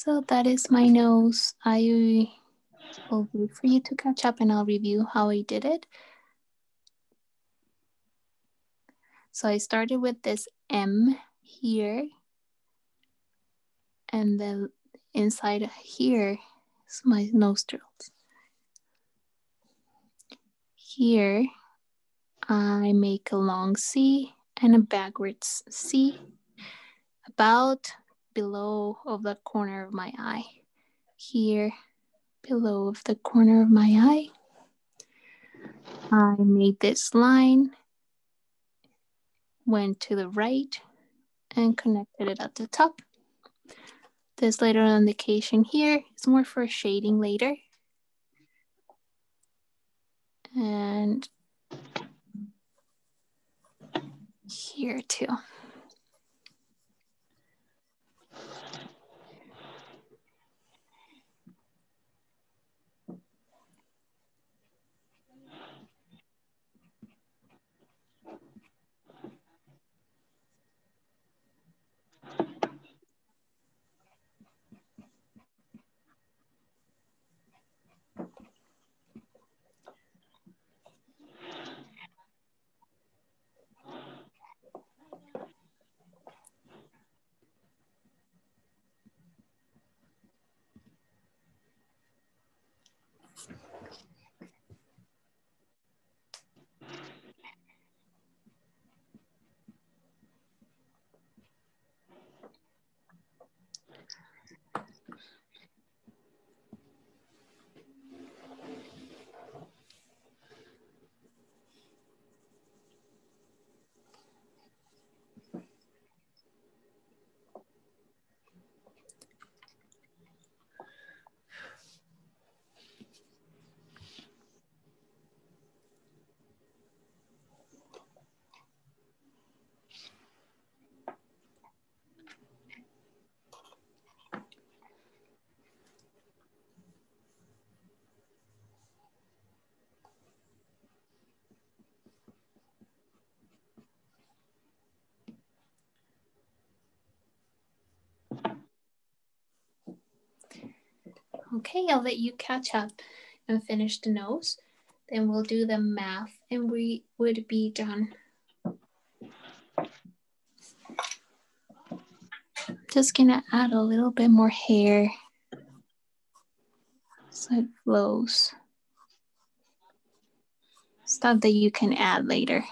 So that is my nose. I will wait for you to catch up and I'll review how I did it. So I started with this M here. And then inside here is my nostrils. Here I make a long C and a backwards C about below of the corner of my eye. Here below of the corner of my eye. I made this line, went to the right and connected it at the top. This little indication here is more for shading later. And here too. Okay, I'll let you catch up and finish the nose. Then we'll do the mouth and we would be done. Just gonna add a little bit more hair so it flows. Stuff that you can add later.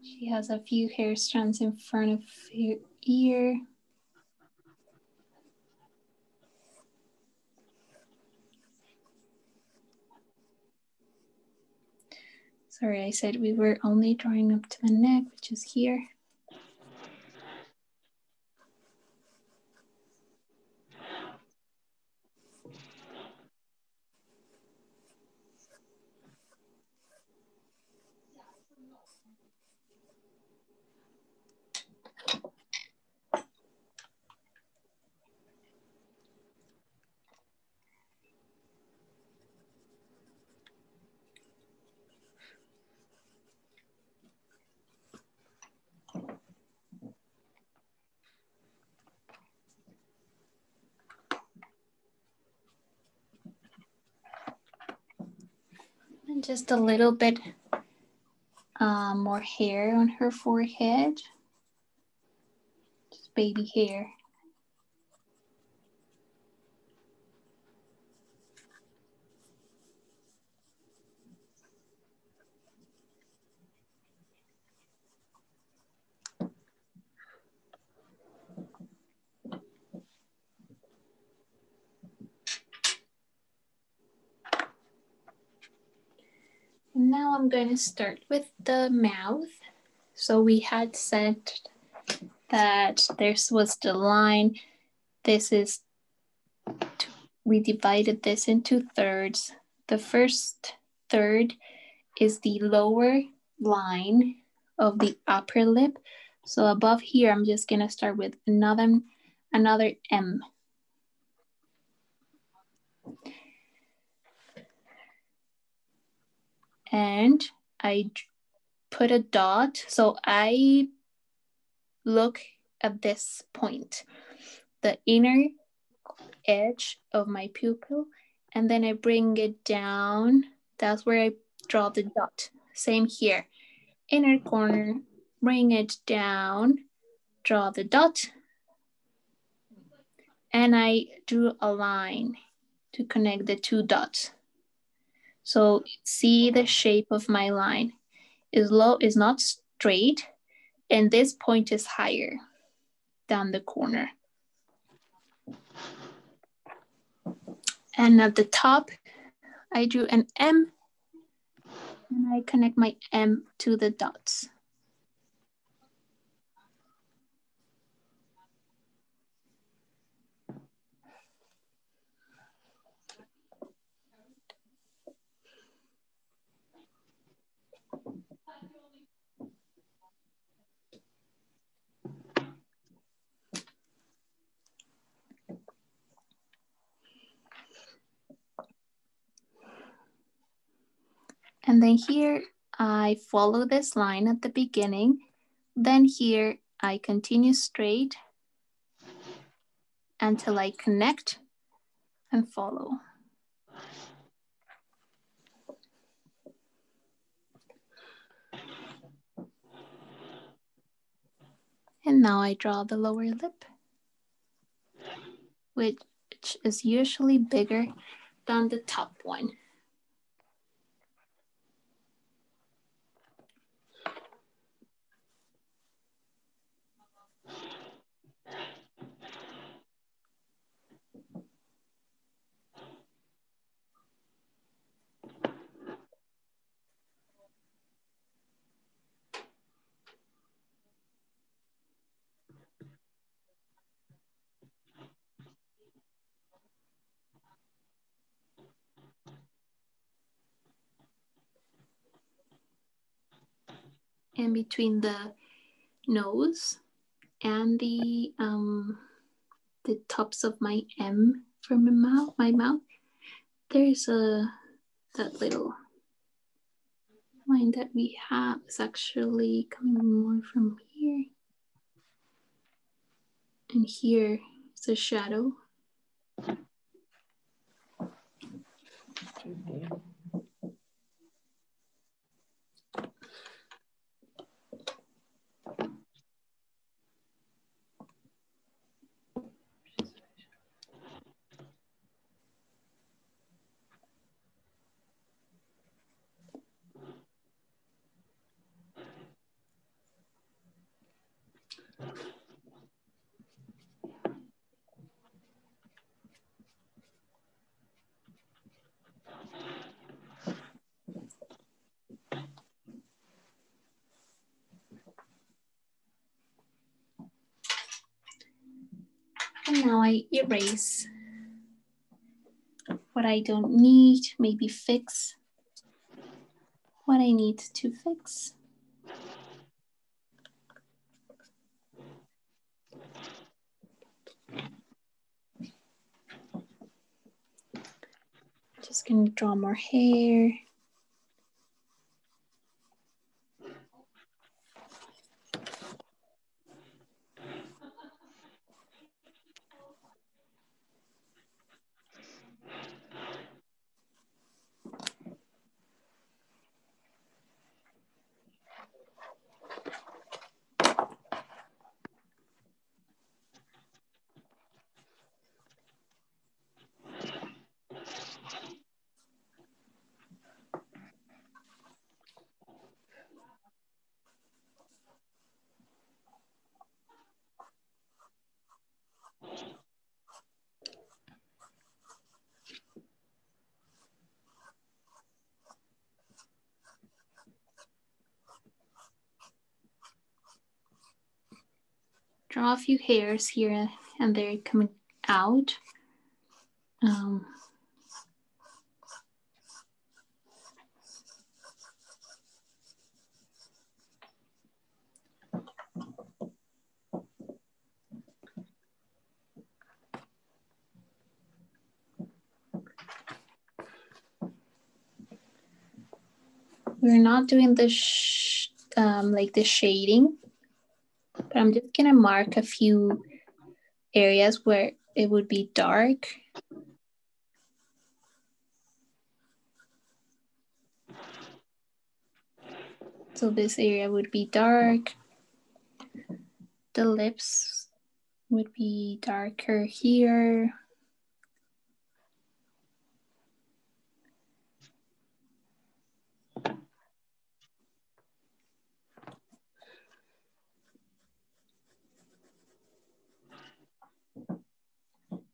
She has a few hair strands in front of her ear. Sorry, I said we were only drawing up to the neck, which is here. And just a little bit more hair on her forehead. Just baby hair. I'm going to start with the mouth. So we had said that this was the line. This is, we divided this into thirds. The first third is the lower line of the upper lip. So above here, I'm just gonna start with another M. And I put a dot. So I look at this point, the inner edge of my pupil, and then I bring it down. That's where I draw the dot. Same here. Inner corner, bring it down, draw the dot, and I drew a line to connect the two dots. So see the shape of my line is low, is not straight, and this point is higher than the corner. And at the top, I drew an M, and I connect my M to the dots. And then here, I follow this line at the beginning. Then here, I continue straight until I connect and follow. And now I draw the lower lip, which is usually bigger than the top one. And between the nose and the tops of my M from my mouth, there's that little line that we have is actually coming more from here. And here is a shadow. And now I erase what I don't need, maybe fix what I need to fix. Just gonna draw more hair. draw a few hairs here and there coming out. We're not doing the like the shading, but I'm just gonna mark a few areas where it would be dark. So this area would be dark. The lips would be darker here.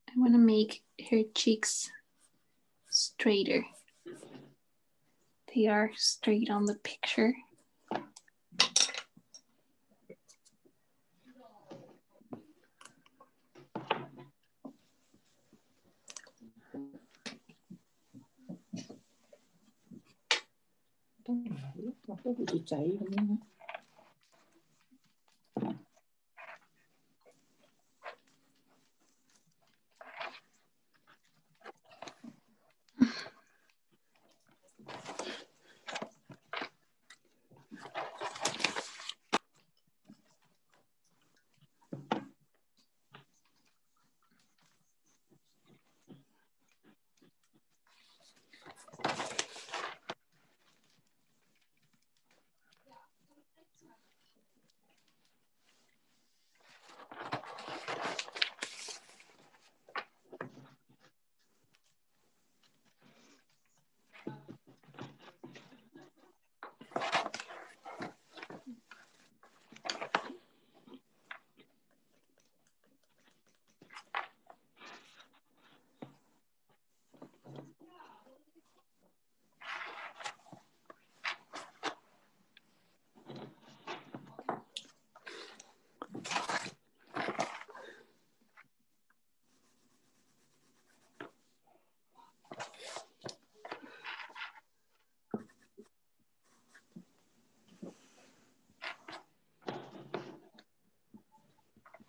I want to make her cheeks straighter. They are straight on the picture.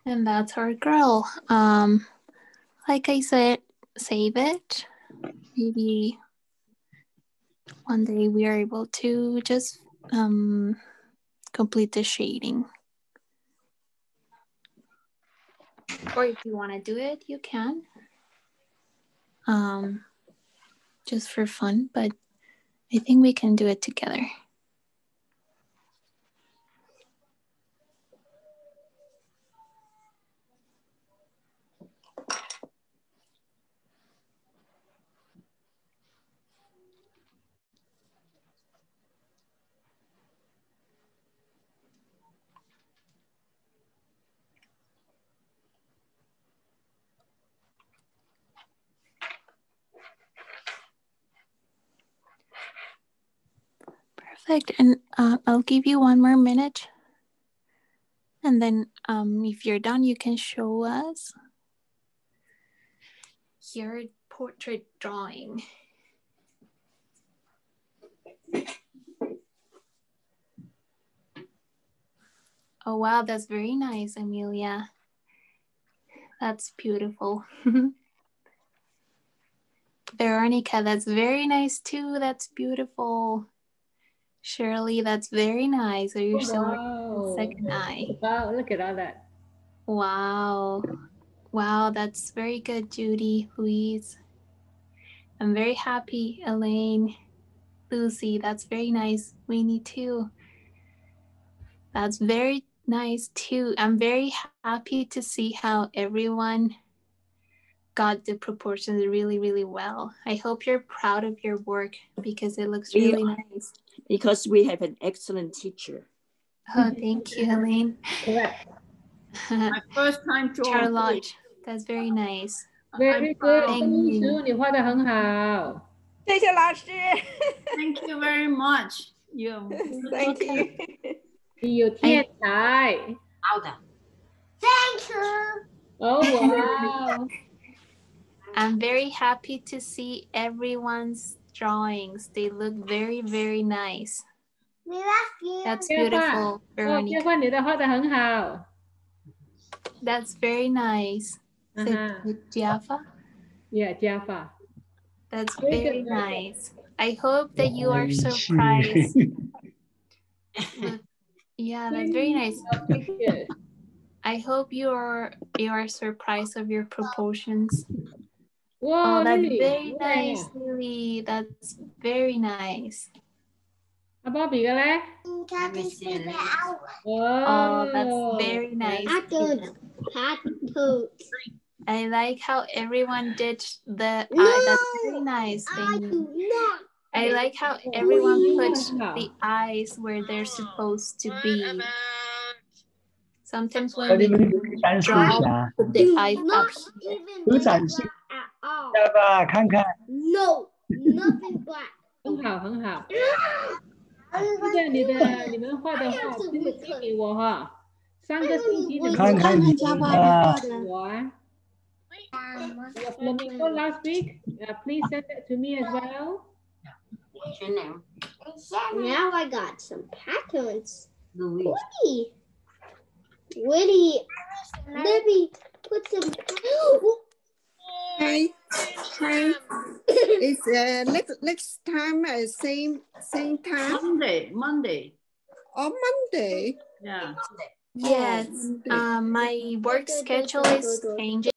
And that's our girl. Like I said, save it. Maybe one day we are able to just complete the shading. Or if you want to do it, you can. Just for fun, but I think we can do it together. Perfect. And I'll give you one more minute. And then if you're done, you can show us your portrait drawing. Oh, wow. That's very nice, Amelia. That's beautiful. Veronica, that's very nice too. That's beautiful. Shirley, that's very nice. So you're still working the second eye. Wow, look at all that. Wow. Wow, that's very good, Judy, Louise. I'm very happy, Elaine, Lucy, that's very nice. Winnie too. That's very nice too. I'm very happy to see how everyone got the proportions really, really well. I hope you're proud of your work because it looks really nice. Because we have an excellent teacher. Oh, thank you, Elaine. Correct. My first time drawing. Charlotte, that's very nice. Very good. Thank you. 你画得很好。谢谢老师。 Thank you very much. Thank you. 你有天才。好的。Oh, wow. I'm very happy to see everyone's drawings. They look very, very nice. That's beautiful, Veronica. That's very nice. Jaffa? Yeah, Jaffa. That's very nice. I hope that you are surprised. Look, yeah, that's very nice. I hope you are surprised of your proportions. Whoa, Oh, that's really? very nice, Lily. That's very nice. Oh, that's very nice. I like how everyone did the eye. That's very nice. I like how everyone put the eyes where they're supposed to be. Sometimes when we draw, put the eyes up here. No, nothing black. 很好，很好。现在你们画的画，记得寄给我哈。3个星期的看看你家爸爸画的。我啊。Your flamingo last week, please send that to me as well. What's your name? Now I got some patterns. Woody. Libby, put some. Hi. It's next time at same time. Monday. On Monday. Yeah. Yes. My work schedule is changing.